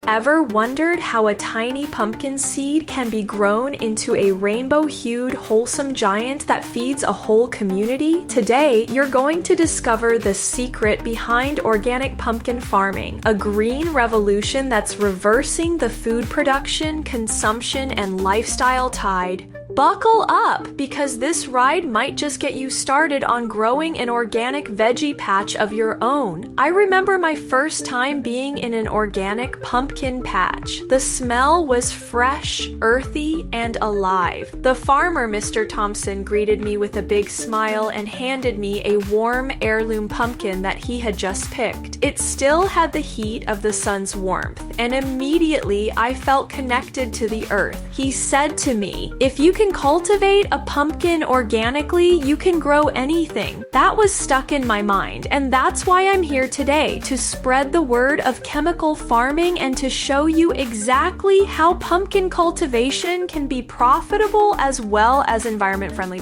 Ever wondered how a tiny pumpkin seed can be grown into a rainbow-hued, wholesome giant that feeds a whole community? Today, you're going to discover the secret behind organic pumpkin farming, a green revolution that's reversing the food production, consumption, and lifestyle tide. Buckle up, because this ride might just get you started on growing an organic veggie patch of your own. I remember my first time being in an organic pumpkin patch. The smell was fresh, earthy, and alive. The farmer, Mr. Thompson, greeted me with a big smile and handed me a warm heirloom pumpkin that he had just picked. It still had the heat of the sun's warmth, and immediately I felt connected to the earth. He said to me, "If you can cultivate a pumpkin organically, you can grow anything." That was stuck in my mind, and that's why I'm here today, to spread the word of chemical farming and to show you exactly how pumpkin cultivation can be profitable as well as environment friendly.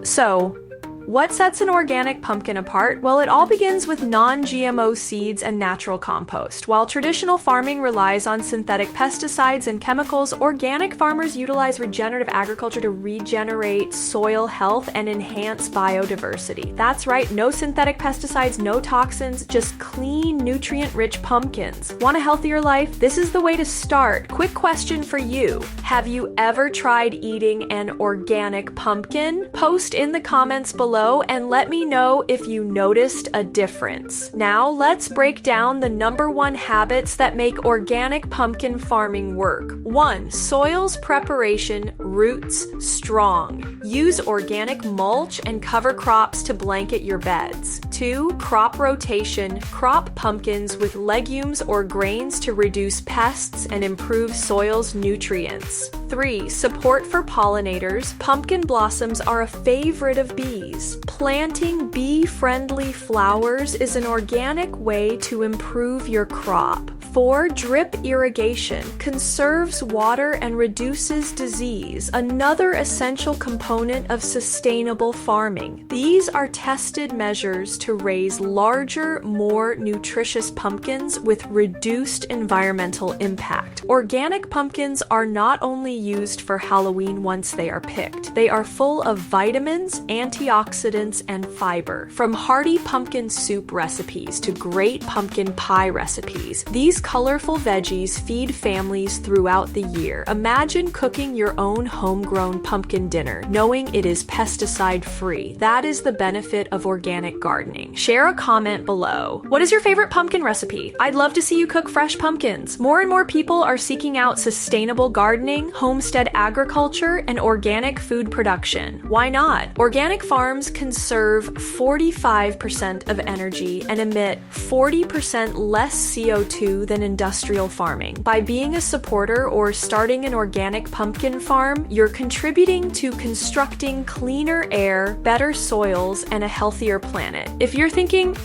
So, what sets an organic pumpkin apart? Well, it all begins with non-GMO seeds and natural compost. While traditional farming relies on synthetic pesticides and chemicals, organic farmers utilize regenerative agriculture to regenerate soil health and enhance biodiversity. That's right, no synthetic pesticides, no toxins, just clean, nutrient-rich pumpkins. Want a healthier life? This is the way to start. Quick question for you. Have you ever tried eating an organic pumpkin? Post in the comments below and let me know if you noticed a difference. Now let's break down the #1 habits that make organic pumpkin farming work. 1. Soil's preparation, roots strong. Use organic mulch and cover crops to blanket your beds. 2. Crop rotation. Crop pumpkins with legumes or grains to reduce pests and improve soil's nutrients. 3. Support for pollinators. Pumpkin blossoms are a favorite of bees. Planting bee-friendly flowers is an organic way to improve your crop. 4. Drip irrigation. Conserves water and reduces disease, another essential component of sustainable farming. These are tested measures to raise larger, more nutritious pumpkins with reduced environmental impact. Organic pumpkins are not only used for Halloween once they are picked. They are full of vitamins, antioxidants, and fiber. From hearty pumpkin soup recipes to great pumpkin pie recipes, these colorful veggies feed families throughout the year. Imagine cooking your own homegrown pumpkin dinner, knowing it is pesticide-free. That is the benefit of organic gardening. Share a comment below. What is your favorite pumpkin recipe? I'd love to see you cook fresh pumpkins. More and more people are seeking out sustainable gardening, homestead agriculture, and organic food production. Why not? Organic farms conserve 45% of energy and emit 40% less CO2 than industrial farming. By being a supporter or starting an organic pumpkin farm, you're contributing to constructing cleaner air, better soils, and a healthier planet. If you're thinking,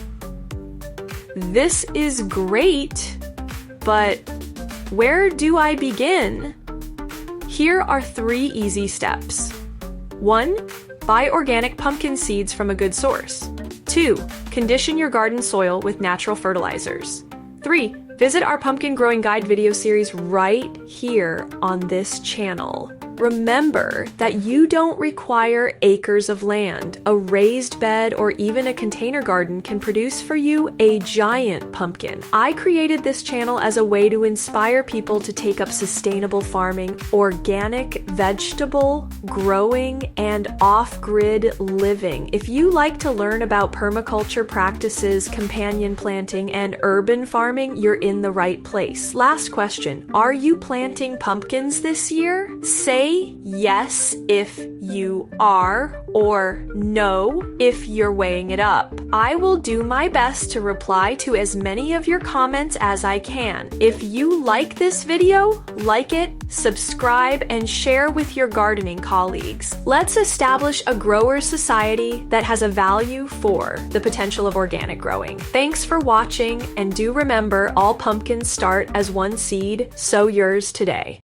this is great, but where do I begin? Here are 3 easy steps. 1. Buy organic pumpkin seeds from a good source. 2. Condition your garden soil with natural fertilizers. 3. Visit our pumpkin growing guide video series right here on this channel. Remember that you don't require acres of land. A raised bed or even a container garden can produce for you a giant pumpkin. I created this channel as a way to inspire people to take up sustainable farming, organic vegetable growing, and off-grid living. If you like to learn about permaculture practices, companion planting, and urban farming, you're in the right place. Last question. Are you planting pumpkins this year? Say yes if you are, or no if you're weighing it up. I will do my best to reply to as many of your comments as I can. If you like this video, like it, subscribe, and share with your gardening colleagues. Let's establish a grower society that has a value for the potential of organic growing. Thanks for watching, and do remember, all pumpkins start as one seed. Sow yours today.